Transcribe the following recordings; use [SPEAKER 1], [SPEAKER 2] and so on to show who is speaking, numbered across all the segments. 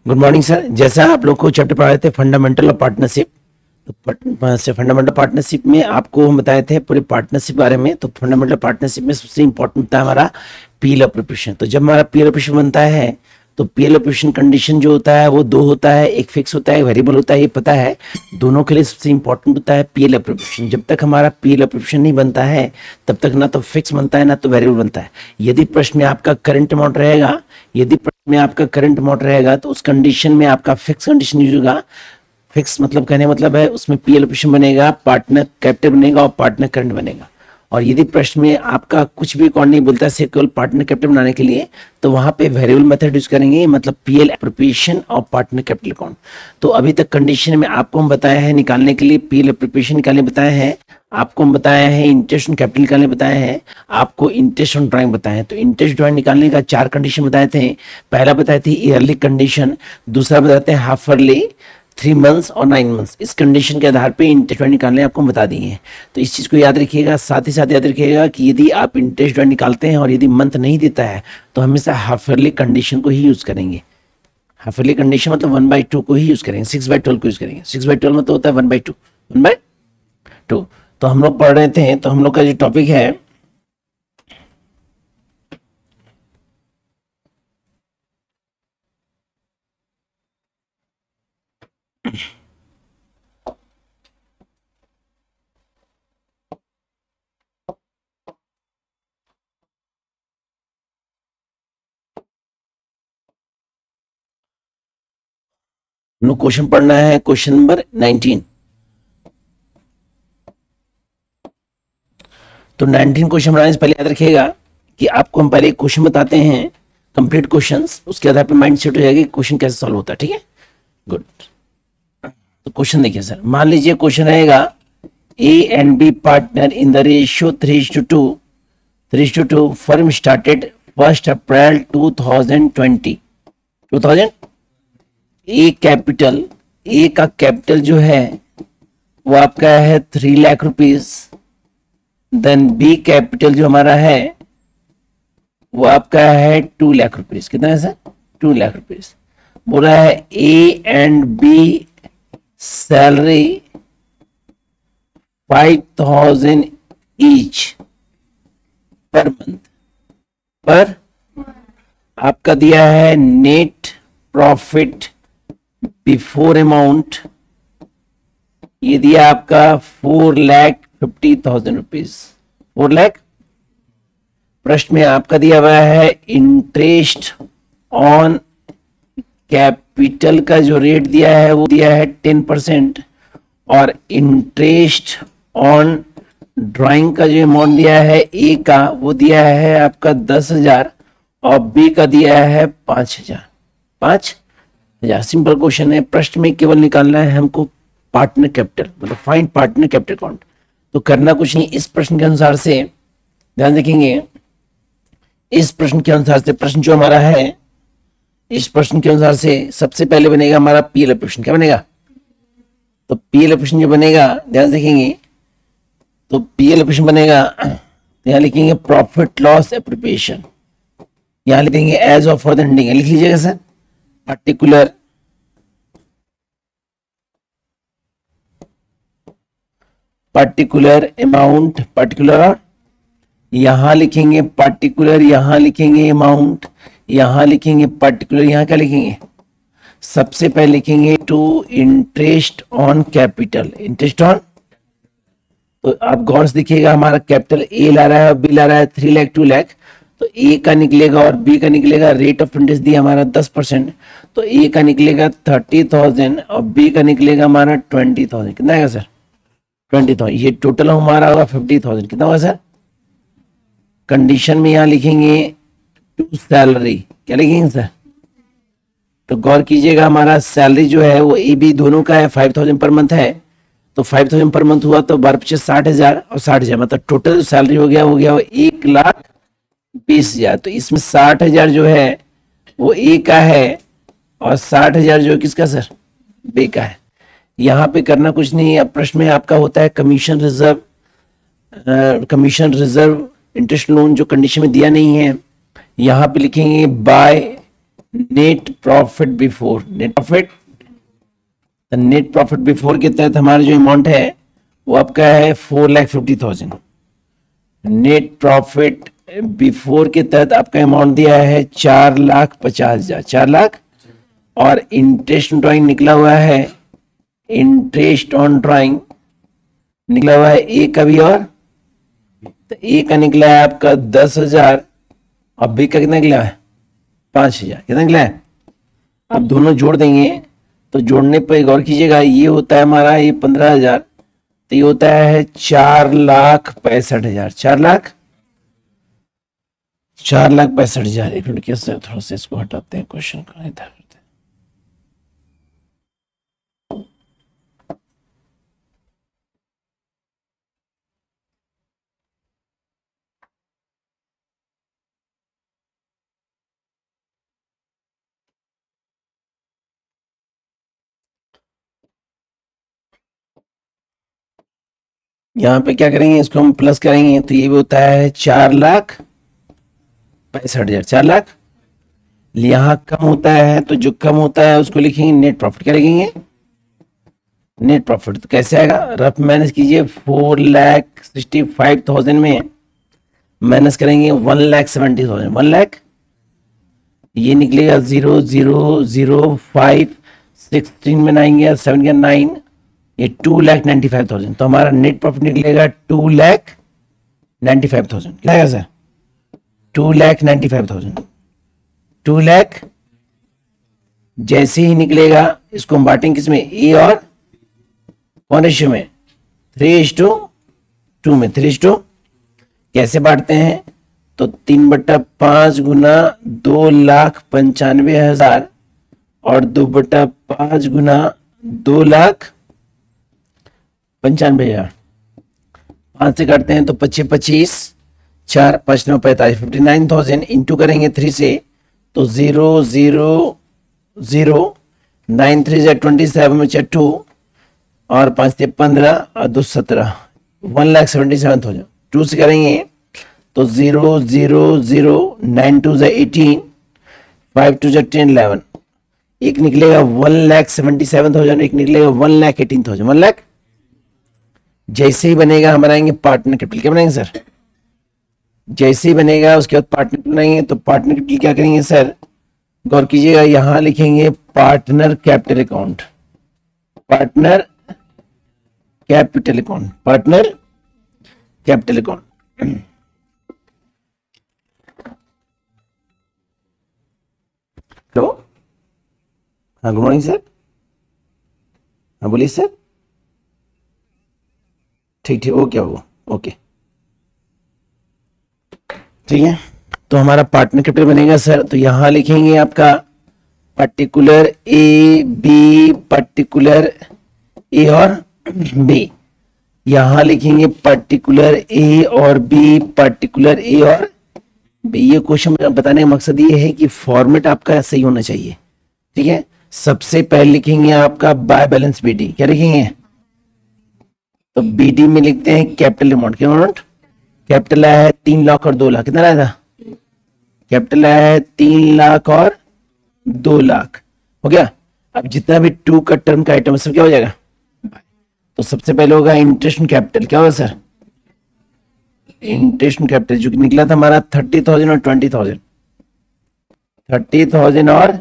[SPEAKER 1] Good morning sir. जैसा आप लोग को चैप्टर पढ़ाए थे फंडामेंटल ऑफ पार्टनरशिप, तो फंडामेंटल पार्टनरशिप में आपको हम बताए थे पूरे पार्टनरशिप बारे में। तो फंडामेंटल पार्टनरशिप में सबसे इंपॉर्टेंट होता है हमारा पीएल ऑपरेशन। तो जब हमारा पीएल ऑपरेशन बनता है तो पीएल ऑपरेशन कंडीशन जो होता है वो दो होता है, एक फिक्स होता है, एक वेरिएबल होता है, ये पता है। दोनों के लिए सबसे इंपॉर्टेंट होता है पीएल ऑपरेशन। जब तक हमारा पीएल ऑपरेशन नहीं बनता है तब तक ना तो फिक्स बनता है ना तो वेरिएबल बनता है। यदि प्रश्न में आपका करंट अमाउंट रहेगा, यदि प्रश्न में आपका करंट अमाउंट रहेगा तो उस कंडीशन में आपका फिक्स कंडीशन यूज होगा। फिक्स मतलब कहने मतलब है उसमें पीएल ऑपरेशन बनेगा, पार्टनर कैपिटल बनेगा और पार्टनर करंट बनेगा। और यदि प्रश्न में आपका कुछ भी अकाउंट नहीं बोलता है केवल पार्टनर कैपिटल बनाने के लिए, तो वहां पे वेरिएबल मेथड यूज करेंगे, मतलब पीएल एप्रोप्रिएशन और पार्टनर कैपिटल अकाउंट। तो अभी तक कंडीशन में आपको हम बताया है निकालने के लिए पीएल एप्रोप्रिएशन निकालने बताए हैं, आपको हम बताया है इंटरेस्ट ऑन कैपिटल निकालने बताए हैं, आपको इंटरेस्ट ऑन ड्राइंग बताए हैं। तो इंटरेस्ट ड्राइंग निकालने का 4 कंडीशन बताए थे। पहला बताए थे ईयरली कंडीशन, दूसरा बताते हैं हाफ ईयरली, 3 मंथ्स और 9 मंथ्स। इस कंडीशन के आधार पे इंटरेस्ट ड्राइंग निकालने आपको बता दिए हैं। तो इस चीज को याद रखिएगा। साथ ही साथ याद रखिएगा कि यदि आप इंटरेस्ट ड्राइंग निकालते हैं और यदि मंथ नहीं देता है तो हमेशा हाफ ईयरली कंडीशन को ही यूज करेंगे। हाफ ईयरली कंडीशन मतलब 1/2 को ही यूज करेंगे, 6/12 को यूज करेंगे। 6/12 में तो होता है 1/2, 1/2। तो हम लोग पढ़ रहे थे, तो हम लोग का जो टॉपिक है क्वेश्चन पढ़ना है, क्वेश्चन नंबर 19। तो 19 क्वेश्चन बनाने से पहले याद रखिएगा कि आपको हम पहले एक क्वेश्चन बताते हैं, कंप्लीट क्वेश्चंस, उसके आधार पर माइंड सेट हो जाएगा क्वेश्चन कैसे सॉल्व होता है। ठीक है, गुड। तो क्वेश्चन देखिए सर, मान लीजिए क्वेश्चन रहेगा A and B partner in the ratio 3:2 firm started 1 April 2020। A capital, A का कैपिटल जो है वो आपका है 3 lakh rupees. Then B capital जो हमारा है वो आपका है 2 लाख रुपीज। कितना है सर? 2 लाख रुपीज। बोला है A and B salary 5,000 each per month, पर आपका दिया है नेट प्रॉफिट बिफोर अमाउंट, ये दिया आपका 4,50,000 रुपीज। 4 लाख। प्रश्न में आपका दिया हुआ है इंटरेस्ट ऑन कैपिटल का जो रेट दिया है वो दिया है 10%, और इंटरेस्ट ऑन ड्राइंग का जो अमाउंट दिया है ए का वो दिया है आपका 10,000 और बी का दिया है 5,000। 5,000। सिंपल क्वेश्चन है। प्रश्न में केवल निकालना है हमको पार्टनर कैपिटल, मतलब फाइंड पार्टनर कैपिटल अकाउंट। तो करना कुछ नहीं, इस प्रश्न के अनुसार से ध्यान रखेंगे, इस प्रश्न के अनुसार से, प्रश्न जो हमारा है इस प्रश्न के अनुसार से सबसे पहले बनेगा हमारा पीएल ऑपरेशन। क्या बनेगा? तो पीएल ऑपरेशन जो बनेगा ध्यान रखेंगे, तो पीएल ऑपरेशन बनेगा, यहां लिखेंगे प्रॉफिट लॉस एप्रोप्रिएशन, यहां लिखेंगे एज ऑफ फर्दर एंडिंग। लिख लीजिएगा सर, पर्टिकुलर अमाउंट, पर्टिकुलर, यहां लिखेंगे पर्टिकुलर, यहां लिखेंगे अमाउंट, यहां लिखेंगे पर्टिकुलर, यहां क्या लिखेंगे? सबसे पहले लिखेंगे to interest on capital, interest on. तो आप गौर से देखिएगा हमारा कैपिटल ए ला रहा है और बी ला रहा है 3 लाख 2 लाख। तो ए का निकलेगा और बी का निकलेगा, रेट ऑफ इंटरेस्ट दिया हमारा 10%, तो ए का निकलेगा 30,000 और बी का निकलेगा हमारा 20,000। कितना आएगा सर? 20,000। ये टोटल हमारा होगा 50,000। कितना होगा सर? कंडीशन में यहां लिखेंगे टू सैलरी, क्या लिखेंगे सर? तो गौर कीजिएगा हमारा सैलरी जो है वो ए बी दोनों का है 5,000 पर मंथ है। तो 5,000 पर मंथ हुआ तो 12 60,000 और 60,000, मतलब टोटल सैलरी हो गया 1,20,000। तो इसमें 60,000 जो है वो ए का है और 60,000 जो है किसका सर? बी का है। यहाँ पे करना कुछ नहीं है। प्रश्न में आपका होता है commission reserve, commission reserve interest loan जो कंडीशन में दिया नहीं है, यहाँ पे लिखेंगे by net profit before, net profit before के तहत हमारा जो अमाउंट है वो आपका है 4,50,000। नेट प्रॉफिट बिफोर के तहत आपका अमाउंट दिया है 4,50,000, 4 लाख। और इंटरेस्ट ड्राइंग निकला हुआ है, इंटरेस्ट ऑन ड्राइंग निकला हुआ है ए का भी, और तो ए का निकला है आपका 10,000 और बी का कितना निकला है 5,000। कितना निकला है? अब दोनों जोड़ देंगे तो जोड़ने पर गौर कीजिएगा, ये होता है हमारा ये 15,000, तो ये होता है 4,65,000, 4,65,000। एक मिनट कैसे थोड़ा सा इसको हटाते हैं, क्वेश्चन को इधर करते हैं। यहाँ पे क्या करेंगे, इसको हम प्लस करेंगे तो ये भी होता है 4,65,000, 4 लाख। यहाँ कम होता है तो जो कम होता है उसको लिखेंगे नेट प्रॉफिट। क्या लिखेंगे? Net profit. तो कैसे आएगा? रफ माइनस कीजिए, 4,65,000 में माइनस करेंगे 1,70,000, 1 लाख। ये निकलेगा 0,005, 16 में 9 गया, 7 गया 9, ये 2,95,000। तो हमारा नेट प्रॉफिट निकलेगा 2,95,000। क्या है सर? 2,95,000। 2 लाख जैसे ही निकलेगा इसको हम बांटेंगे किसमें? ए और कौन रेशियो में? 3:2 में। 3:2 कैसे बांटते हैं? तो 3/5 गुना 2,95,000 और 2/5 गुना 2,95,000। 5 से काटते हैं तो 25 25, 4 5 9 45, 59,000 इंटू करेंगे 3 से तो 0,0,0 9 3 27 में 2 और 5 से 15 और 2 17, 1,77,000। 2 से करेंगे तो 0,0,0 9 2 18, 5 2 10 11। एक निकलेगा 1,77,000, एक निकलेगा 1,18,000। 1 लाख जैसे ही बनेगा हम बनाएंगे पार्टनर कैपिटल। क्या बनाएंगे सर? जैसे ही बनेगा उसके बाद पार्टनर कैपिटल बनाएंगे। तो पार्टनर कैपिटल क्या करेंगे सर? गौर कीजिएगा, यहां लिखेंगे partner capital account, partner capital account, partner capital account. तो हाँ, गुड मॉर्निंग सर। हाँ बोलिए सर। ठीक ठीक, ओके वो ओके, ठीक है। तो हमारा पार्टनर कैपिटल बनेगा सर, तो यहां लिखेंगे आपका पर्टिकुलर ए बी, पर्टिकुलर ए और बी। यहां लिखेंगे पर्टिकुलर ए और बी, पर्टिकुलर ए और बी। ये क्वेश्चन बताने का मकसद ये है कि फॉर्मेट आपका सही होना चाहिए, ठीक है। सबसे पहले लिखेंगे आपका बाय बैलेंस बीडी। क्या लिखेंगे? तो बीडी में लिखते हैं कैपिटल अमाउंट। क्या अमाउंट? कैपिटल आया है 3 लाख और 2 लाख। कितना आया था? कैपिटल आया है 3 लाख और 2 लाख, हो गया। अब जितना भी 2 का टर्म का आइटम सब क्या हो जाएगा? तो सबसे पहले होगा इंटरेस्ट ऑन कैपिटल। क्या होगा सर? इंटरेस्ट ऑन कैपिटल जो निकला था हमारा 30,000 और 20,000। 30,000 और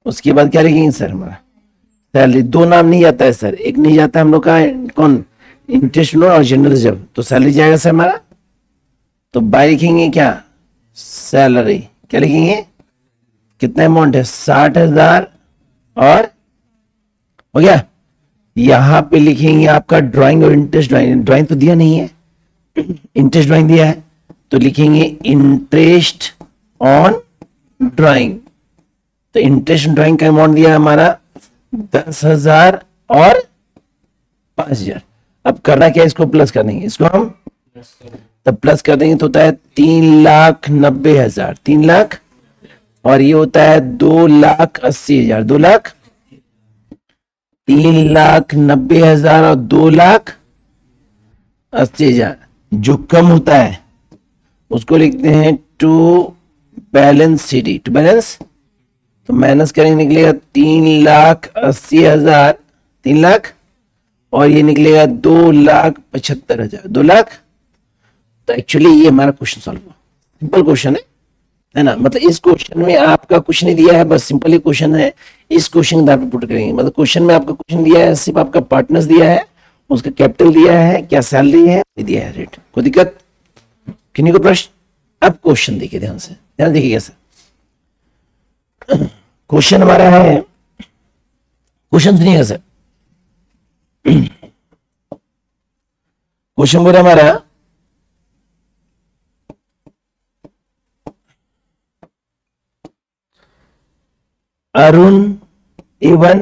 [SPEAKER 1] उसके बाद क्या लिखेंगे सर? हमारा सैलरी। 2 नाम नहीं जाता है सर, एक नहीं जाता हम लोग का, कौन? इंटरेस्ट और जनरल रिजर्व। तो सैलरी जाएगा सर हमारा, तो बाय लिखेंगे क्या? सैलरी। क्या लिखेंगे? कितना अमाउंट है? 60,000 और हो गया। यहां पे लिखेंगे आपका ड्राइंग और इंटरेस्ट ड्राइंग। ड्राइंग तो दिया नहीं है, इंटरेस्ट ड्राइंग दिया है, तो लिखेंगे इंटरेस्ट ऑन ड्राइंग। तो इंटरेस्ट ड्राइंग का अमाउंट दिया हमारा 10,000 और 5,000। अब करना क्या? इसको प्लस कर देंगे, इसको हम तब प्लस कर देंगे तो होता है 3,90,000, 3 लाख। और ये होता है 2,80,000, 2 लाख। 3,90,000 और 2,80,000। जो कम होता है उसको लिखते हैं 2 बैलेंस शीट, टू बैलेंस, तो माइनस करेंगे निकलेगा 3,80,000, 3 लाख, और ये निकलेगा 2,75,000, 2 लाख। तो एक्चुअली ये हमारा क्वेश्चन सॉल्व हुआ, सिंपल क्वेश्चन है ना। मतलब इस क्वेश्चन में आपका कुछ नहीं दिया है, बस सिंपल ही क्वेश्चन है, इस क्वेश्चन का आप पुट करेंगे। मतलब क्वेश्चन में आपका क्वेश्चन दिया है, सिर्फ आपका पार्टनर्स दिया है, उसका कैपिटल दिया है, क्या सैलरी है दिया है, रेट, कोई दिक्कत किन्हीं को प्रश्न? अब क्वेश्चन देखिए ध्यान से, ध्यान देखिए कैसे क्वेश्चन हमारा है, क्वेश्चन सुनिए कैसे क्वेश्चन बोला हमारा अरुण A1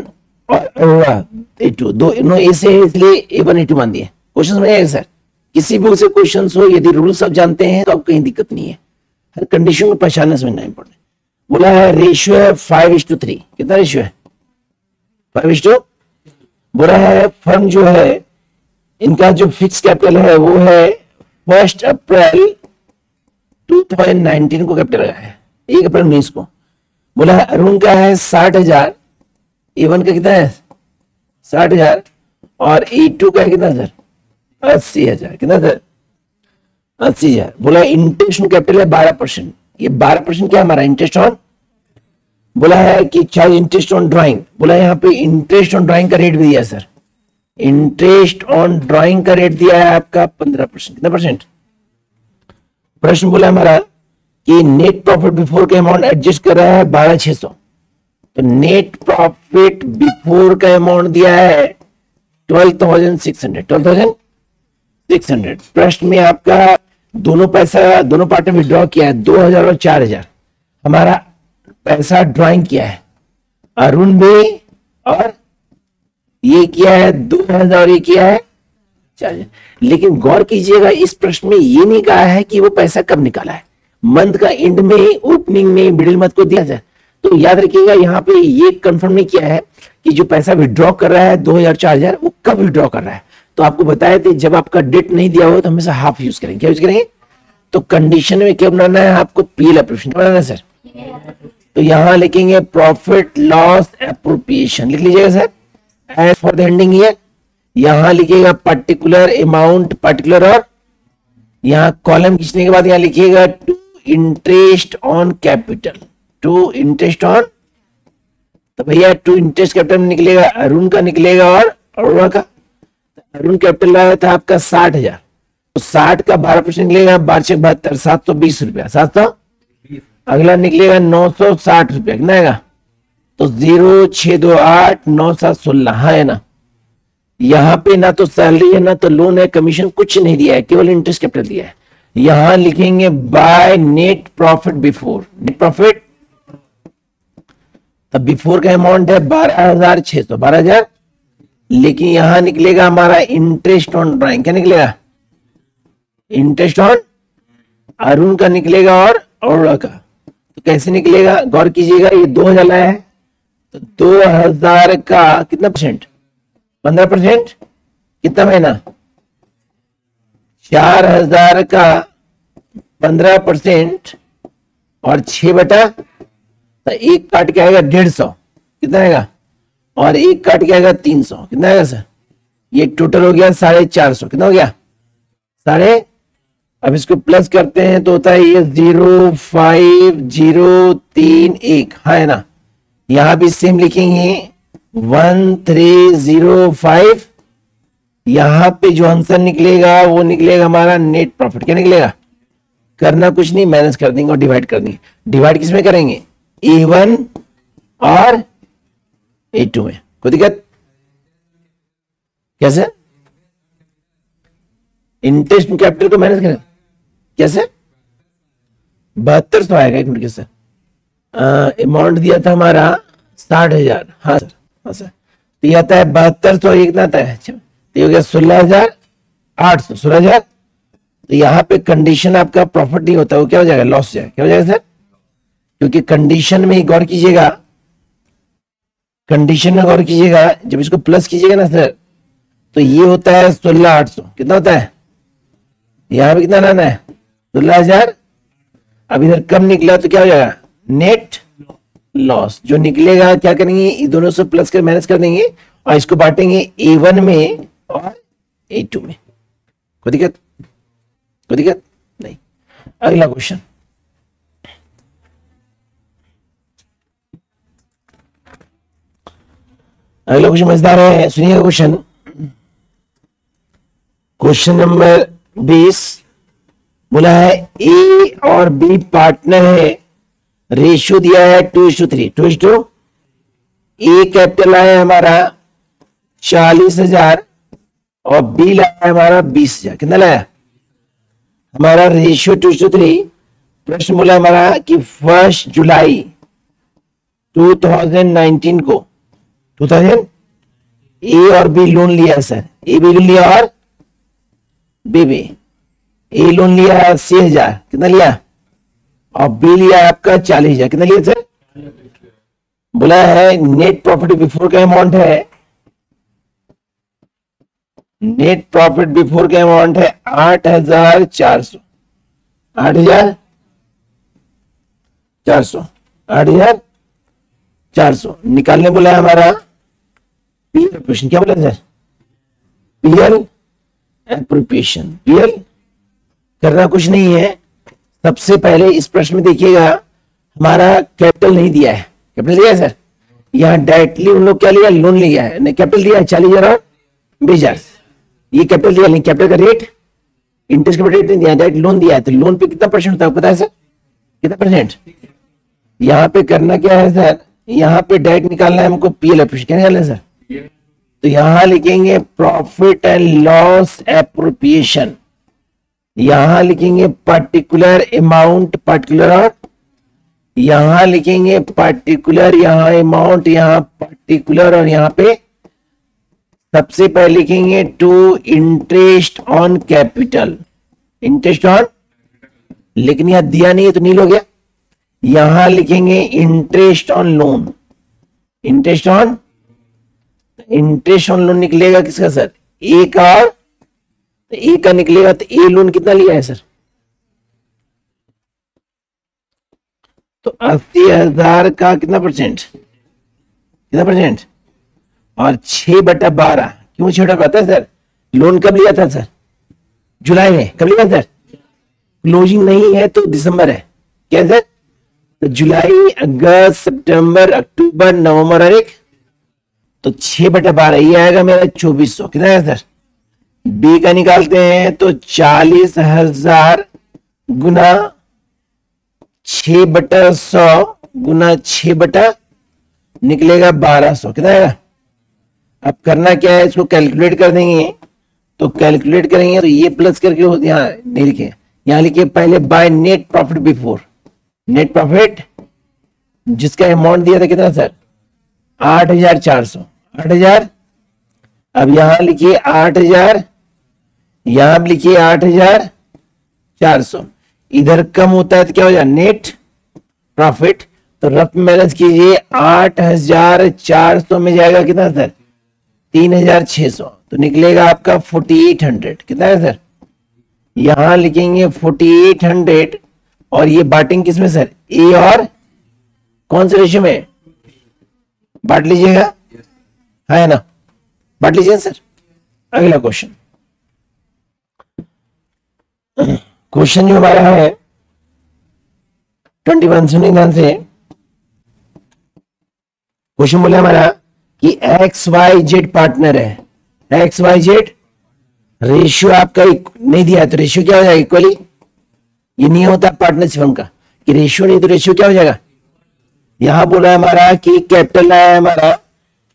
[SPEAKER 1] और अरोड़ा A2, दो नो ए से है इसलिए A1 A2 मान दिए। क्वेश्चन समझ आएगा सर? किसी भी से क्वेश्चन हो, यदि रूल सब जानते हैं तो आपको कहीं दिक्कत नहीं है, हर कंडीशन को पहचानना समझना इंपॉर्टेंट। बोला है रेशियो है 5:3, कितना रेशियो है? 5:, बोला है फर्म जो है इनका जो फिक्स कैपिटल है वो है 1 अप्रैल 2019 को कैपिटल है, 1 अप्रैल 19 को। बोला है अरुण का है 60,000, A1 का कितना है 60,000, और A2 का है कितना सर 80,000, कितना सर 80,000। बोला इंटरेस्ट ऑन कैपिटल है 12%, ये 12% क्या हमारा इंटरेस्ट ऑन। बोला है कि चार्ज इंटरेस्ट ऑन ड्राइंग, बोला यहाँ पे इंटरेस्ट ऑन ड्राइंग का रेट भी दिया सर, इंटरेस्ट ऑन ड्राइंग का रेट दिया है आपका 15%, कितना परसेंट। प्रश्न बोला हमारा कि नेट प्रॉफिट बिफोर का अमाउंट एडजस्ट कर रहा है 12,600, तो नेट प्रॉफिट बिफोर का अमाउंट दिया है 12,600, 12,600। प्रश्न में आपका दोनों पैसा दोनों पार्ट में विड्रॉ किया है 2,000 और 4,000, हमारा पैसा ड्राइंग किया है अरुण में, और ये किया है 2,000 और ये किया है 4,000। लेकिन गौर कीजिएगा इस प्रश्न में ये नहीं कहा है कि वो पैसा कब निकाला है, मंथ का एंड में, ओपनिंग में, मिडिल मंथ को दिया जाए। तो याद रखिएगा यहाँ पे ये कंफर्म नहीं किया है कि जो पैसा विड्रॉ कर रहा है 2,000 4,000 वो कब विड्रॉ कर रहा है। तो आपको बताया थे जब आपका डेट नहीं दिया हो तो हमेशा हाफ यूज करेंगे, क्या यूज करेंगे। तो कंडीशन में क्या बनाना है आपको, पीएल अप्रोप्रिएशन बनाना है सर। तो यहां लिखेंगे प्रॉफिट लॉस एप्रोप्रिएशन, लिख लीजिएगा sir as for the ending year. यहां लिखिएगा पर्टिकुलर अमाउंट, पर्टिकुलर, और यहां कॉलम खींचने के बाद यहां लिखिएगा to interest on capital, to interest on, तो भैया टू इंटरेस्ट कैपिटल में निकलेगा अरुण का निकलेगा और अरोड़ा का। अरुण कैपिटल आया था आपका 60,000, तो 60 का 12% निकलेगा 12,72, 720 रुपया, 700। अगला निकलेगा 960 रुपया, कितना आएगा, तो 0,628 9,716, हाँ है ना। यहाँ पे ना तो सैलरी है ना तो लोन है, कमीशन कुछ नहीं दिया है, केवल इंटरेस्ट कैपिटल दिया है। यहां लिखेंगे by net profit before, net profit, तब बिफोर का अमाउंट है 12,600, 12,000, लेकिन यहां निकलेगा हमारा इंटरेस्ट ऑन ड्राइंग, क्या निकलेगा, इंटरेस्ट ऑन अरुण का निकलेगा और अरोड़ा का। तो कैसे निकलेगा, गौर कीजिएगा, ये 2,000 लाया है तो 2,000 का कितना परसेंट, 15%, कितना महीना, 4,000 का 15%, और 6 तो एक काट के आएगा 150, कितना आएगा, और एक काट के आएगा 300, कितना आएगा सर, ये टोटल हो गया 450, कितना हो गया साढ़े। अब इसको प्लस करते हैं तो होता है ये 0,5031, हाँ है ना। यहां भी सेम लिखेंगे 1,305, यहां पे जो आंसर निकलेगा वो निकलेगा हमारा नेट प्रॉफिट, क्या निकलेगा, करना कुछ नहीं, माइनस कर देंगे और डिवाइड कर देंगे। डिवाइड किसमें करेंगे, A1 और A2 में, कोई दिक्कत, कैसे, इंटरेस्ट कैपिटल को माइनस करें, कैसे 7200 आएगा, एक मिनट कैसे, अमाउंट दिया था हमारा 60,000, हाँ सर, हाँ सर, तो ये आता है 7200, ये कितना आता है, तो हो गया 16,800, 16,000। तो यहाँ पे कंडीशन आपका प्रॉफिट नहीं होता, वो क्या हो जाएगा, लॉस हो जाएगा, क्या हो जाएगा सर, क्योंकि कंडीशन में गौर कीजिएगा, कंडीशन में गौर कीजिएगा, जब इसको प्लस कीजिएगा ना सर तो ये होता है 16,800, कितना होता है, यहां पे कितना लाना है 16,000। अब इधर कम निकला तो क्या हो जाएगा, नेट लॉस। जो निकलेगा क्या करेंगे, ये दोनों से प्लस कर माइनस कर देंगे और इसको बांटेंगे A1 में और A2 में। कोई दिक्कत, कोई दिक्कत नहीं। अगला क्वेश्चन, अगला क्वेश्चन मजेदार है, सुनिएगा क्वेश्चन। क्वेश्चन नंबर 20 बोला है ए और बी पार्टनर है, रेशियो दिया है 2:3, 2:, ए कैपिटल है हमारा 40,000 और बी लाया हमारा 20,000। कितना लाया हमारा, रेशियो 2:3। प्रश्न बोला हमारा कि 1 जुलाई 2019 को 2000 ए और बी लोन लिया सर, ए बी लोन लिया और बी बी, ए लोन लिया 80,000, कितना लिया, और बी लिया आपका 40,000, कितना लिया सर। बोला है नेट प्रॉफिट बिफोर का अमाउंट है, नेट प्रॉफिट बिफोर का अमाउंट है 8,400, 8,400, 8,400 निकालने बोला है हमारा पीएल एप्रोप्रिएशन। क्या बोला सर, पीएल एप्रोप्रिएशन। पीएल करना कुछ नहीं है, सबसे पहले इस प्रश्न में देखिएगा हमारा कैपिटल नहीं दिया है, कैपिटल दिया है सर, यहाँ डायरेक्टली उन लोग क्या लिया, लोन लिया है, नहीं कैपिटल दिया है 40,000 और 20,000, ये कैपिटल दिया नहीं, कैपिटल का रेट इंटरेस्ट का रेट नहीं दिया, डायरेक्ट लोन दिया है। तो लोन पे कितना परसेंट होता है पता है सर, कितना परसेंट। यहाँ पे करना क्या है सर, यहाँ पे डायरेक्ट निकालना है हमको पीएल एप्रोप्रिएशन। क्या निकालना है सर, तो यहां लिखेंगे प्रॉफिट एंड लॉस एप्रोप्रिएशन, यहां लिखेंगे पर्टिकुलर अमाउंट, पर्टिकुलर, और यहां लिखेंगे पर्टिकुलर, यहां अमाउंट, यहां पर्टिकुलर, और यहां पे सबसे पहले लिखेंगे to interest on capital, interest on, लेकिन यहां दिया नहीं है तो नील हो गया। यहां लिखेंगे interest on loan, interest on, interest on loan निकलेगा किसका सर, ए का, और ए का निकलेगा तो ए लोन कितना लिया है सर, तो 80,000 का कितना परसेंट, कितना परसेंट, और 6/12। क्यों 6/12 सर, लोन कब लिया था सर, जुलाई में, कब लिया सर, क्लोजिंग नहीं है तो दिसंबर है, क्या सर, तो जुलाई, अगस्त, सितंबर, अक्टूबर, नवंबर और 1, तो 6/12 ये आएगा मेरा 2400। कितना है सर, बी का निकालते हैं तो 40,000 गुना 6/100 गुना 6/ निकलेगा 1200। कितना आएगा, अब करना क्या है, इसको कैलकुलेट कर देंगे, तो कैलकुलेट करेंगे तो ये प्लस करके यहाँ नहीं लिखे, यहाँ लिखे पहले by net profit before, net profit जिसका अमाउंट दिया था कितना सर, 8,400, 8,000, अब यहां लिखिए 8,000, यहां लिखिए 8,400, इधर कम होता है तो क्या हो जाए, नेट प्रॉफिट, तो रफ मैनेज कीजिए 8,400 में जाएगा कितना सर, 3,600, तो निकलेगा आपका 4,800। कितना है सर, यहां लिखेंगे 4,800, और ये बांटेंगे किसमें सर, ए और कौन से रेशियो में, बांट लीजिएगा, है ना, बांट लीजिए सर। अगला क्वेश्चन, क्वेश्चन जो हमारा है 21, सुनिए ध्यान से। क्वेश्चन बोला हमारा कि XYZ पार्टनर है, XYZ रेशियो आपका नहीं दिया है तो रेशियो क्या हो जाएगा, इक्वली, ये नहीं होता पार्टनरशिप का कि रेशियो नहीं तो रेशियो क्या हो जाएगा। यहां बोला है हमारा कि कैपिटल है हमारा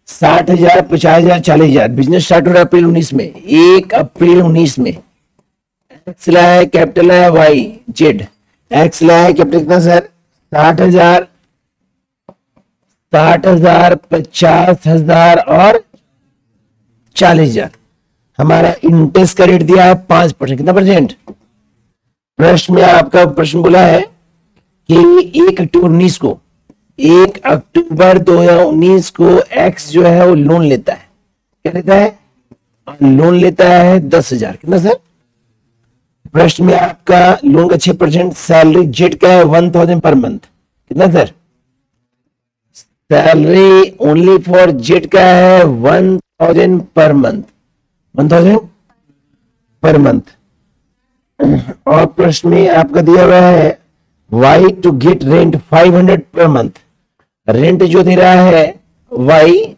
[SPEAKER 1] 60,000, 50,000, 40,000, बिजनेस स्टार्ट हो रहा है अप्रैल 19 में, 1 अप्रैल 19 में। एक्स ला है, कैपिटल है YZ, एक्स ला है कैपिटल कितना सर, 60,000, 50,000 और 40,000। हमारा इंटरेस्ट का रेट दिया है 5%, कितना परसेंट। प्रश्न में आपका प्रश्न बोला है कि 1 अक्टूबर 19 को, 1 अक्टूबर 2019 को एक्स जो है वो लोन लेता है, क्या लेता है, लोन लेता है 10,000, कितना सर, प्रश्न में आपका लोन का 6%, सैलरी जेट का है 1000 पर मंथ। कितना sir? Salary only for jet का है 1000 पर मंथ, 1000 पर मंथ। और प्रश्न में आपका दिया हुआ है Y to get rent 500 per month. Rent जो दे रहा है वाई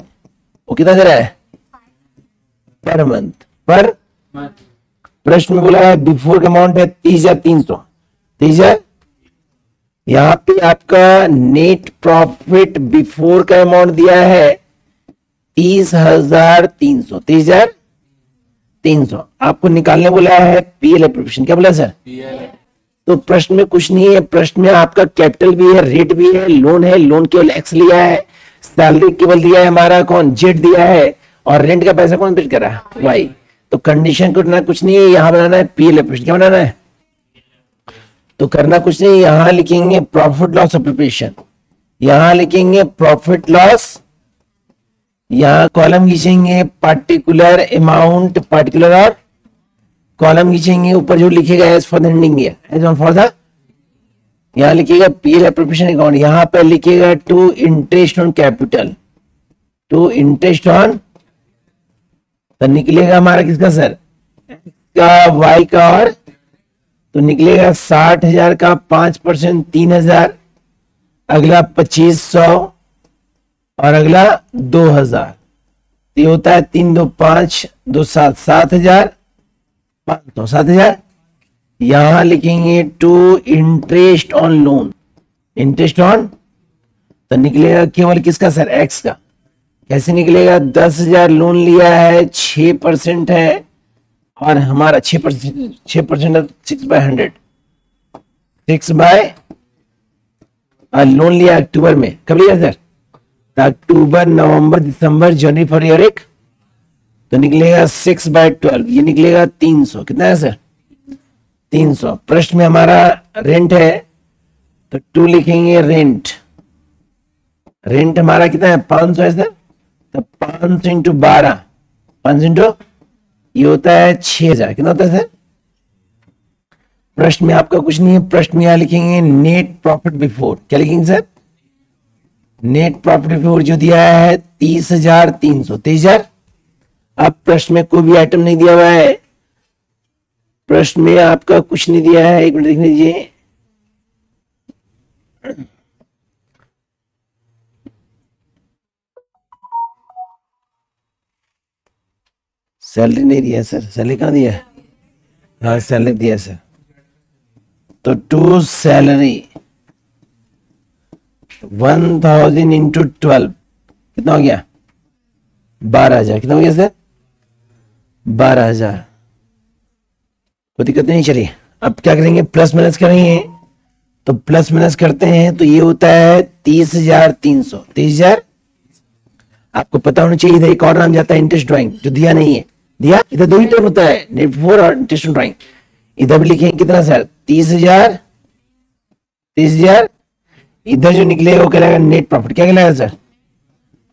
[SPEAKER 1] वो कितना दे रहा है? पर मंथ, पर प्रश्न में बोला है बिफोर का अमाउंट है 30,300। 30,000। यहां पे आपका नेट प्रॉफिट बिफोर का अमाउंट दिया है 30,300। 30,300 आपको निकालने बोला है पीएल एप्रोप्रिएशन। क्या बोला सर? तो प्रश्न में कुछ नहीं है, प्रश्न में आपका कैपिटल भी है, रेट भी है, लोन है, लोन केवल एक्स लिया है, सैलरी केवल दिया है हमारा कौन? जेट दिया है, और रेंट का पैसा कौन पे कर रहा है? वाई। तो कंडीशन करना कुछ नहीं है, यहां बनाना है पीएल एप्रोप्रिएशन। क्या बनाना है? तो करना कुछ नहीं, यहां लिखेंगे प्रॉफिट लॉस एप्रोप्रिएशन, यहां लिखेंगे प्रॉफिट लॉस, यहां कॉलम खींचेंगे पार्टिकुलर अमाउंट, पार्टिकुलर और कॉलम खींचेंगे, ऊपर जो लिखेगा as for the ending year, as on for the, यहां लिखेगा पीएल एप्रोप्रिएशन अकाउंट, यहां पर लिखेगा to interest on capital, to interest on, तो निकलेगा हमारा किसका सर? का वाई का, और तो निकलेगा 60,000 का 5% 3,000, अगला 2,500 और अगला 2,000। ये होता है 3 2 5 2 7 7,500, 7,000। यहां लिखेंगे to interest on loan, interest on, तो निकलेगा केवल किसका सर? एक्स का। कैसे निकलेगा? 10,000 लोन लिया है, 6% है, और हमारा 6%, 6/100, 6 लोन लिया अक्टूबर में। कब लिया सर? अक्टूबर नवंबर दिसंबर जनवरी फरवरी और एक, तो निकलेगा 6/12, ये निकलेगा 300। कितना है सर? 300। प्रश्न में हमारा रेंट है, तो 2 लिखेंगे रेंट, रेंट हमारा कितना है? 500 है सर, तो 500 इंटू 12, 500 इंटू, ये होता है 6,000। कितना होता है सर? प्रश्न में आपका कुछ नहीं है, प्रश्न में यहां लिखेंगे नेट प्रॉफिट बिफोर। क्या लिखेंगे सर? नेट प्रॉफिट बिफोर जो दिया है 30,300, 30,000। अब प्रश्न में कोई भी आइटम नहीं दिया हुआ है, प्रश्न में आपका कुछ नहीं दिया है, एक मिनट देख लीजिए, सैलरी नहीं दिया सर, सैलरी कहाँ दिया है? हाँ सैलरी दिया सर, तो टू सैलरी 1000 इंटू 12 कितना हो गया? 12,000। कितना हो गया सर? 12,000। कोई दिक्कत नहीं। चलिए अब क्या करेंगे? प्लस माइनस करेंगे, तो प्लस माइनस करते हैं तो ये होता है 30,300, 30,000। आपको पता होना चाहिए इधर एक और नाम जाता है इंटरेस्ट ड्राइंग, जो दिया नहीं है, दिया इधर 2 ही टर्म होता है, नेट फोर और इंटरेस्ट ड्राइंग। इधर भी लिखेंगे कितना सर? 30,000, 30,000। इधर जो निकलेगा वो कहलाएगा नेट प्रॉफिट। क्या कहलाएगा सर?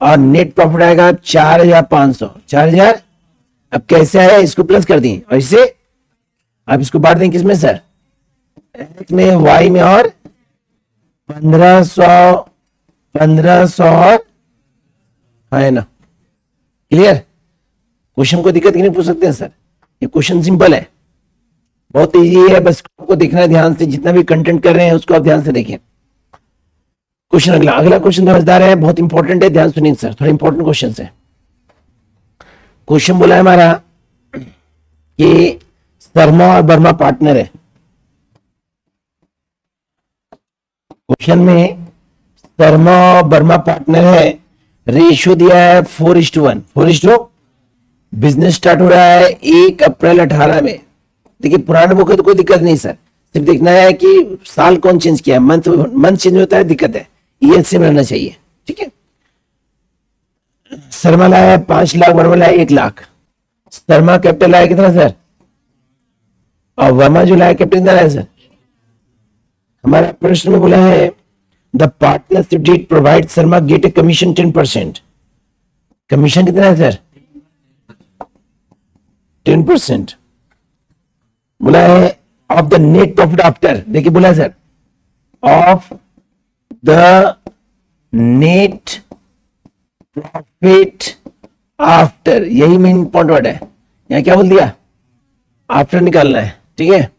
[SPEAKER 1] और नेट प्रॉफिट आएगा 4,500, 4,000। अब कैसे आया? इसको प्लस कर दिए और इसे आप इसको बांट दें किसमें सर? एक्स में, वाई में, और 1500, 1500 और, है ना? क्लियर? क्वेश्चन को दिक्कत नहीं पूछ सकते हैं सर, ये क्वेश्चन सिंपल है, बहुत इजी है, बस आपको देखना है ध्यान से, जितना भी कंटेंट कर रहे हैं उसको आप ध्यान से देखें। क्वेश्चन अगला, अगला क्वेश्चन समझदार है, बहुत इंपॉर्टेंट है, ध्यान सुनिए सर, थोड़ा इंपॉर्टेंट क्वेश्चन है। क्वेश्चन बोला है हमारा कि शर्मा और वर्मा पार्टनर है। क्वेश्चन में शर्मा और वर्मा पार्टनर है, रेशियो दिया है 4:1, 4:, बिजनेस स्टार्ट हो रहा है 1 अप्रैल 18 में। देखिए पुराने बुक है तो कोई दिक्कत नहीं सर, सिर्फ देखना है कि साल कौन चेंज किया है, मंथ चेंज होता है दिक्कत है, ये सेम रहना चाहिए, ठीक है। शर्मा लाया है 5 लाख, वर्मा लाया 1 लाख। शर्मा कैपिटल लाया कितना सर? और वर्मा जो लाया कैपिटल कितना लाया सर? हमारा प्रश्न में बोला है the partnership deed provide Sharma get a commission 10%। Commission कितना है सर? 10%। बोला है of the net profit after, देखिए बोला sir, of the net profit after, यही मेन इंपॉर्टेंट वर्ड है। यहां क्या बोल दिया, आफ्टर निकालना है, ठीक है।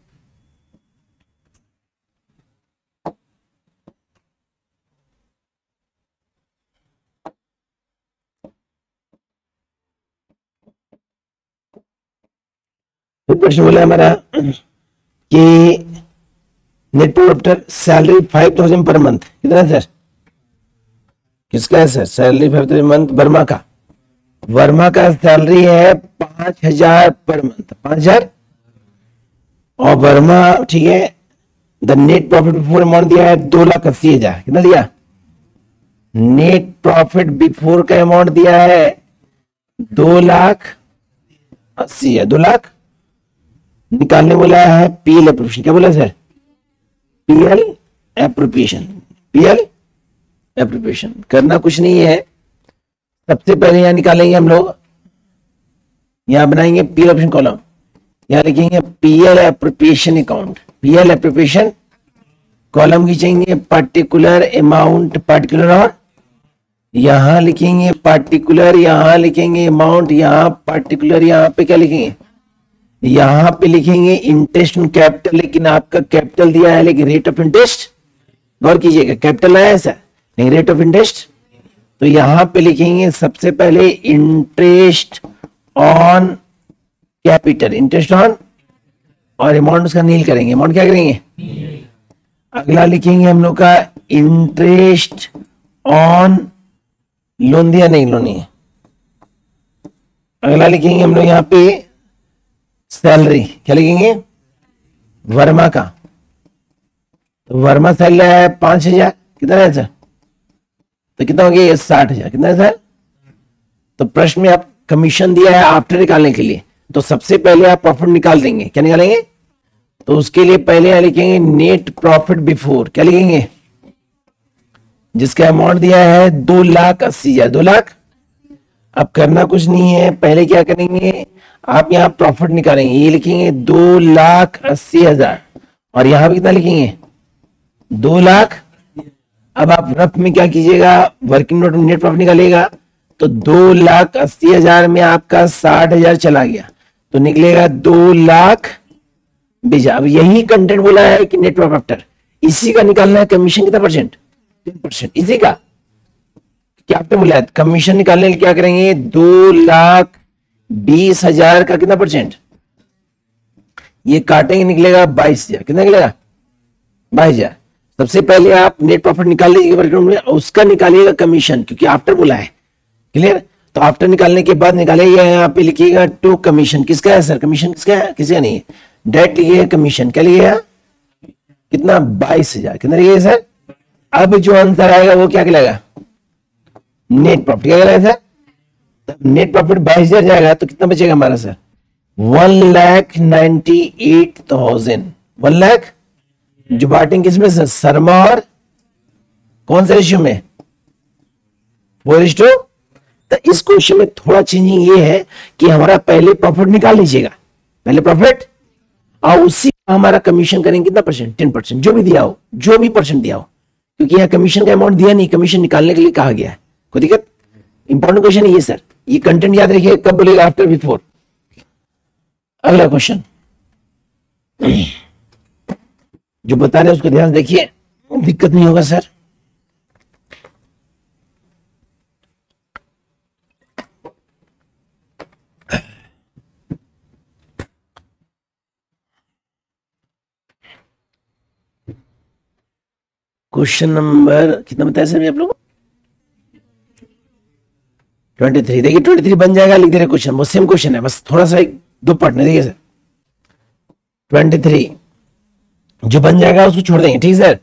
[SPEAKER 1] तो प्रश्न बोला हमारा कि net profit after salary 5000 per month, कितना है सर, किसका है सर, सैलरी 5000 मंथ, वर्मा का, वर्मा का सैलरी है 5000 पर मंथ, 5000, और वर्मा, ठीक है, the net profit before amount दिया है 2,80,000, कितना दिया, नेट प्रॉफिट बिफोर का अमाउंट दिया है 2,80,000, 2 लाख निकालने बोला है पीएल एप्रोप्रिएशन, क्या बोला sir, PL appropriation, PL appropriation. करना कुछ नहीं है, सबसे पहले यहां निकालेंगे हम लोग, यहां बनाएंगे पीएल एप्रोप्रिएशन कॉलम, यहां लिखेंगे PL appropriation account, PL appropriation column खींचेंगे, पार्टिकुलर अमाउंट, पार्टिकुलर, और यहां लिखेंगे पार्टिकुलर, यहां लिखेंगे अमाउंट, यहां पार्टिकुलर, यहां पे क्या लिखेंगे, यहां पे लिखेंगे इंटरेस्ट ऑन कैपिटल, लेकिन आपका कैपिटल दिया है लेकिन रेट ऑफ इंटरेस्ट, गौर कीजिएगा, कैपिटल आया ऐसा लेकिन रेट ऑफ इंटरेस्ट, तो यहां पे लिखेंगे सबसे पहले interest on capital, interest on, और अमाउंट उसका नील करेंगे, अमाउंट क्या करेंगे, अगला लिखेंगे हम लोग का इंटरेस्ट ऑन लोन, दिया नहीं, लोन नहीं है, अगला लिखेंगे हम लोग यहाँ पे सैलरी, क्या लिखेंगे, वर्मा का, तो वर्मा सैलरी है 5,000, कितना है सर, तो कितना हो गया 60,000, कितना है सर। तो प्रश्न में आप कमीशन दिया है आफ्टर निकालने के लिए, तो सबसे पहले आप प्रॉफिट निकाल देंगे, क्या निकालेंगे, तो उसके लिए पहले यहां लिखेंगे नेट प्रॉफिट बिफोर, क्या लिखेंगे, जिसका अमाउंट दिया है 2,80,000, 2 लाख। अब करना कुछ नहीं है, पहले क्या करेंगे, आप यहाँ प्रॉफिट निकालेंगे, ये लिखेंगे 2,80,000, और यहां भी कितना लिखेंगे 2 लाख। अब आप रफ में क्या कीजिएगा, वर्किंग नोट में नेट प्रॉफिट निकालेगा, तो 2,80,000 में आपका 60,000 चला गया, तो निकलेगा 2,20,000। अब यही कंटेंट बोला है कि नेट प्रॉफिट आफ्टर, इसी का निकालना है कमीशन, कितना परसेंट, 10%, इसी का क्या आपने बोला है, कमीशन निकालने के लिए क्या करेंगे, 2,20,000 का कितना परसेंट, ये काटेंगे, निकलेगा 22,000, कितना निकलेगा 22,000। सबसे पहले आप नेट प्रॉफिट निकाल लीजिएगा में, उसका निकालिएगा कमीशन, क्योंकि आफ्टर बोला है, क्लियर। तो आफ्टर निकालने के बाद निकालेगा, यहाँ पे लिखिएगा टू कमीशन, किसका है सर, कमीशन किसका है, किसी का नहीं है, डायरेक्ट लिखिएगा कमीशन, क्या लिखिएगा, कितना 22,000, कितना लिखिएगा सर। अब जो आंसर आएगा वो क्या कहलाएगा, नेट प्रॉफिट, क्या कहलाएगा सर, नेट प्रॉफिट 22,000 जाएगा, तो कितना बचेगा हमारा सर, 1,98,000, 1 लाख, जो बांटेंगे किसमें सर, शर्मा और कौन से रेशियो में, 4:2। तो इस क्वेश्चन में थोड़ा चेंजिंग ये है कि हमारा पहले प्रॉफिट निकाल लीजिएगा, पहले प्रॉफिट, और उसी का हमारा कमीशन करेंगे कितना परसेंट, 10%, जो भी दिया हो, जो भी परसेंट दिया हो, क्योंकि यहाँ कमीशन का अमाउंट दिया नहीं, कमीशन निकालने के लिए कहा गया है, कोई दिक्कत। इंपॉर्टेंट क्वेश्चन है ये सर, ये कंटेंट याद रखिए, कब बोलेगा, आफ्टर बिफोर। अगला क्वेश्चन जो बता रहे हैं उसको ध्यान देखिए, दिक्कत नहीं होगा सर। क्वेश्चन नंबर कितना बताया सर आप लोग, 23। देखिए 23 बन जाएगा, लिख दे रहे क्वेश्चन, वो सेम क्वेश्चन है, बस थोड़ा सा एक दो पार्ट में, देखिए सर 23 जो बन जाएगा उसको छोड़ देंगे, ठीक सर।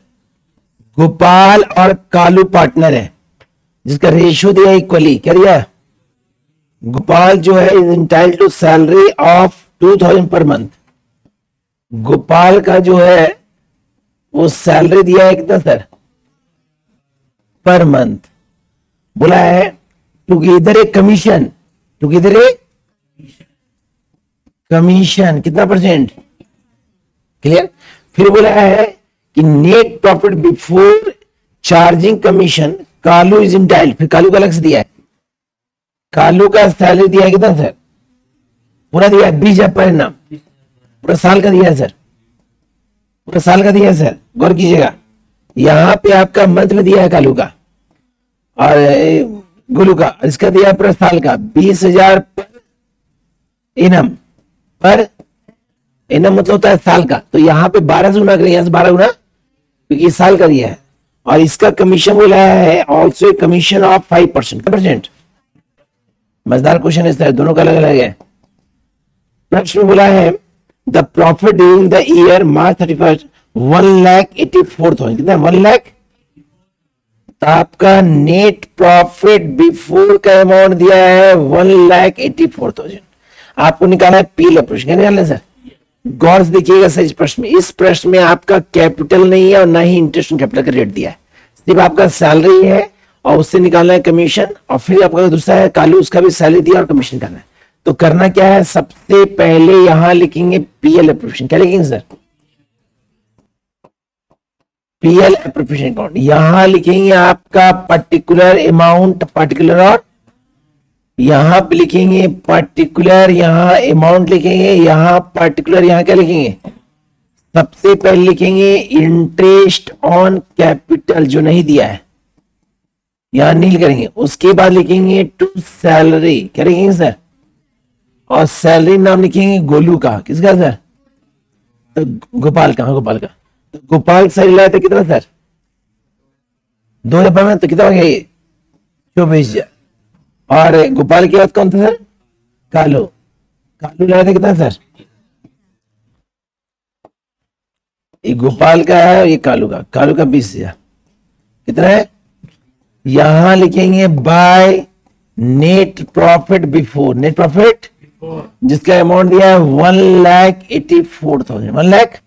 [SPEAKER 1] गोपाल और कालू पार्टनर है, जिसका रेशियो दिया इक्वली, क्या दिया, गोपाल जो है is entitled to salary of 2,000 per month. Gopal का जो है वो सैलरी दिया है कितना सर, पर मंथ, बोला है together a commission, together a commission कितना परसेंट, क्लियर। फिर बोला है कि net profit before charging commission Kalu is entitled, फिर कालू का अलग से दिया है। कालू का सैलरी दिया है कितना सर, पूरा दिया है 20,000 पर एनम, पूरा साल का दिया है सर, पूरा साल का दिया है सर, गौर कीजिएगा। यहां पे आपका मंथ में दिया है कालू का और गोलू का, इसका दिया है पूरा साल का 20,000 पर एनम, पर एनम मतलब होता है साल का, तो यहाँ पे 12 से गुना करें, यहां से 12 गुना, क्योंकि साल का दिया है। और इसका कमीशन बोला है ऑल्सो कमीशन ऑफ 5%। मजेदार क्वेश्चन है, दोनों का अलग अलग है। प्रश्न में बोला है the profit during the year March 31 1,84,000, कितना 1 लाख। तो आपका नेट प्रॉफिट बिफोर का अमाउंट दिया है 1,84,000, आपको निकालना है पी ऑपरेशन, क्या निकालना है सर। गौर से देखिएगा सर, इस प्रश्न में आपका कैपिटल नहीं है और ना ही इंटरेस्ट कैपिटल का रेट दिया है, सिर्फ आपका सैलरी है और उससे निकालना है कमीशन, और फिर आपका दूसरा है कालू, उसका भी सैलरी दिया और कमीशन करना है। तो करना क्या है, सबसे पहले यहां लिखेंगे पीएल एप्रोप्रिएशन, क्या लिखेंगे सर, पीएल एप्रोप्रिएशन अकाउंट। यहां लिखेंगे आपका पर्टिकुलर अमाउंट, पर्टिकुलर, और यहां पे लिखेंगे पर्टिकुलर, यहां अमाउंट लिखेंगे, यहां पर्टिकुलर, यहां क्या लिखेंगे, सबसे पहले लिखेंगे इंटरेस्ट ऑन कैपिटल जो नहीं दिया है, यहां नील करेंगे। उसके बाद लिखेंगे टू सैलरी, क्या लिखेंगे सर, और सैलरी नाम लिखेंगे गोलू का, किसका सर, तो गोपाल का, गोपाल का। तो गोपाल सैलरी लाया था कितना सर, 2,000 में, तो कितना हो गया ये 24,000। और गोपाल के बाद कौन था सर, कालू, कालू लाया था कितना सर, ये गोपाल का है, ये कालू का, कालू का 20,000, कितना है। यहां लिखेंगे by net profit before, net profit जिसका अमाउंट दिया है 1,84,000,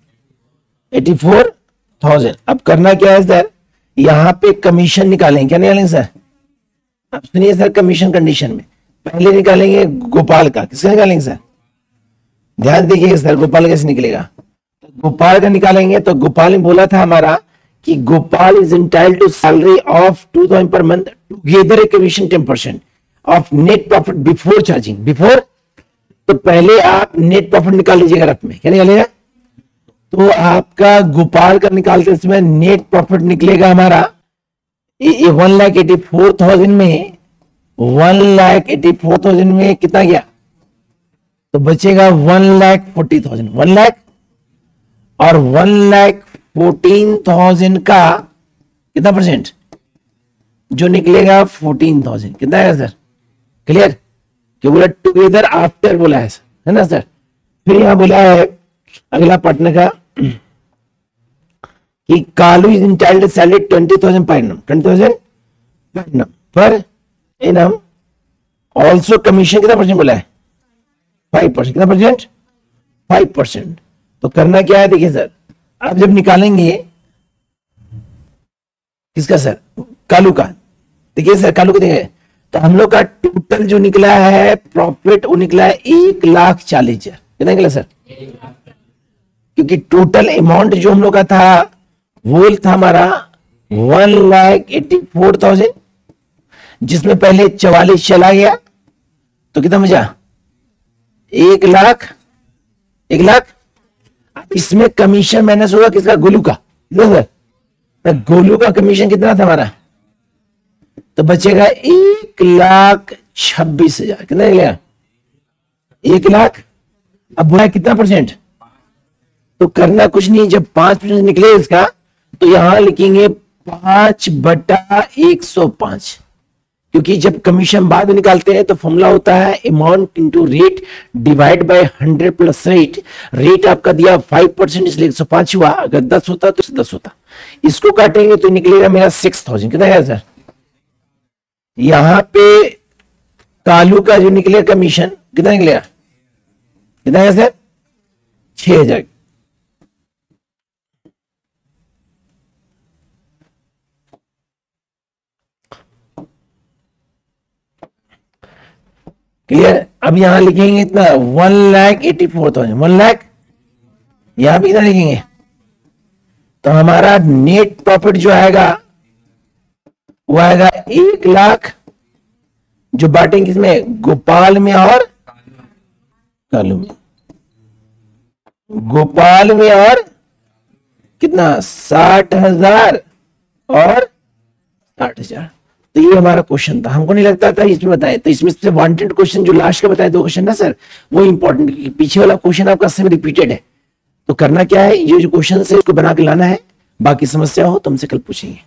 [SPEAKER 1] 1,84,000। अब करना क्या है सर, यहां पे कमीशन निकालेंगे, क्या निकालेंगे सर, अब सुनिए सर, कमीशन कंडीशन में पहले निकालेंगे गोपाल का, किसका निकालेंगे सर, ध्यान देखिएगा सर, गोपाल कैसे निकलेगा, तो गोपाल का निकालेंगे। तो गोपाल ने बोला था हमारा कि Gopal is entitled to salary of 2,000 per month together a commission 10% of net profit before charging, before. तो पहले आप नेट प्रॉफिट निकाल लीजिएगा रफ में, क्या निकालेगा, तो आपका गोपाल का निकालते समय नेट प्रॉफिट निकलेगा हमारा 1,84,000 में, 1,84,000 में कितना गया, तो बचेगा 1,40,000, 1 लाख, और 1,14,000 का कितना परसेंट जो निकलेगा 14,000, कितना है सर, क्लियर। कि बोला टुगेदर आफ्टर बोला है ना सर। फिर यहां बोला है अगला पार्टनर का कि Kalu is इंटाइल्ड salary 20,000 per annum, 20,000 per annum, per annum also commission कितना परसेंट बोला है, 5%, कितना परसेंट, 5%। तो करना क्या है, देखिए सर, अब जब निकालेंगे किसका सर, कालू का, देखिए सर कालू को देखिए, तो हम लोग का टोटल जो निकला है प्रॉफिट वो निकला है 1,40,000, कितना निकला सर, क्योंकि टोटल अमाउंट जो हम लोग का था वो था हमारा 1,84,000, जिसमें पहले 44 चला गया, तो कितना बचा 1 लाख, 1 लाख। इसमें कमीशन माइनस होगा किसका, गोलू का, सर, गोलू का कमीशन कितना था हमारा, तो बचेगा 1,26,000, कितना निकलेगा 1 लाख। अब बोला कितना परसेंट, तो करना कुछ नहीं, जब 5% निकले इसका तो यहां लिखेंगे 5/105, क्योंकि जब कमीशन बाद में निकालते हैं तो फॉर्मूला होता है amount into rate divide by 100 plus rate. Rate आपका दिया 5% इसलिए 105 हुआ, अगर 10 होता तो 10 होता, इसको काटेंगे तो निकलेगा मेरा 6,000, कितना है सर। यहां पे कालू का जो निकले कमीशन कितना निकलेगा, कितना है सर 6,000। क्लियर। अब यहां लिखेंगे इतना 1,84,000, 1 लाख यहां भी कितना लिखेंगे? तो हमारा नेट प्रॉफिट जो आएगा वो आएगा 1,00,000, जो बांटेंगे किसमें? गोपाल में और कालू में। गोपाल में और कितना? 60,000 और 60,000। तो ये हमारा क्वेश्चन था, हमको नहीं लगता था इसमें बताए। तो इसमें से वांटेड क्वेश्चन जो लास्ट का बताए 2 क्वेश्चन ना सर, वो इंपॉर्टेंट। पीछे वाला क्वेश्चन आपका सेम रिपीटेड है। तो करना क्या है, ये जो क्वेश्चन है इसको बना के लाना है। बाकी समस्या हो तो हमसे कल पूछेंगे।